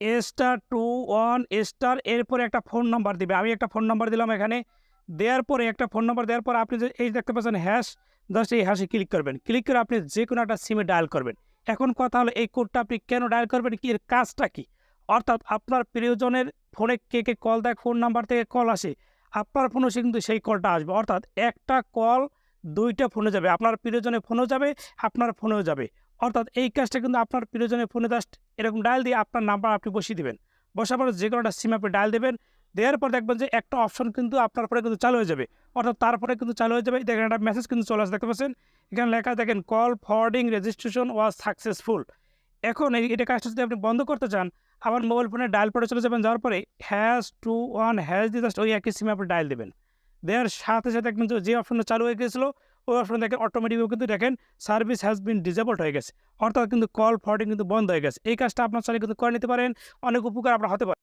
*2 1* এরপরে একটা phone number দিবে। আমি একটা ফোন নাম্বার দিলাম এখানে। দেওয়ার পরে একটা ফোন নাম্বার দেওয়ার পর আপনি যে এই দেখতে পাচ্ছেন হ্যাশ, জাস্ট এই হ্যাশে ক্লিক করবেন। ক্লিক করে আপনি যেকোনো একটা সিমে ডায়াল করবেন। এখন কথা হলো এই কোডটা আপনি কেন ডায়াল করবেন? কি এর কাজটা কি? অর্থাৎ আপনার প্রিয়জনের ফোনে কে কল দেয়, কোন নাম্বার থেকে কল আসে, আপনার ফোনেও কিন্তু সেই কলটা আসবে। অর্থাৎ একটা কল ২ টা ফোনে যাবে। আপনার প্রিয়জনের ফোনেও যাবে, আপনার ফোনেও যাবে। অর্থাৎ এই কাজটা কিন্তু আপনার প্রিয়জনের ফোনে জাস্ট এরকম ডায়াল দিয়ে আপনার নাম্বার আপনি বসিয়ে দিবেন। বসার পরে যেকোনো একটা সিম আপনি ডায়াল দেবেন। দেওয়ার পর দেখবেন যে একটা অপশন কিন্তু আপনার ফোনে কিন্তু চালু হয়ে যাবে। অর্থাৎ তারপরে কিন্তু চালু হয়ে যাবে। দেখেন একটা মেসেজ কিন্তু চলে আসে, দেখতে পাচ্ছেন? এখানে লেখা দেখেন call forwarding registration was successful. এখন এটা কাজটা যদি আপনি বন্ধ করতে চান, আমার মোবাইল ফোনে ডায়াল পড়ে চলে যাবেন। যাওয়ার পরে #21# দিয়ে জাস্ট ওই একই সিমে আপনি ডায়াল দেবেন। দেওয়ার সাথে দেখবেন যে অপশনটা চালু হয়ে গেছিলো, ওই অপশনে দেখেন অটোমেটিকও কিন্তু দেখেন সার্ভিস হ্যাজ বিন ডিসেবলড হয়ে গেছে। অর্থাৎ কিন্তু কল ফরওয়ার্ডিং কিন্তু বন্ধ হয়ে গেছে। এই কাজটা আপনার চাইলে কিন্তু করে নিতে পারেন। অনেক উপকার আপনার হতে পারে।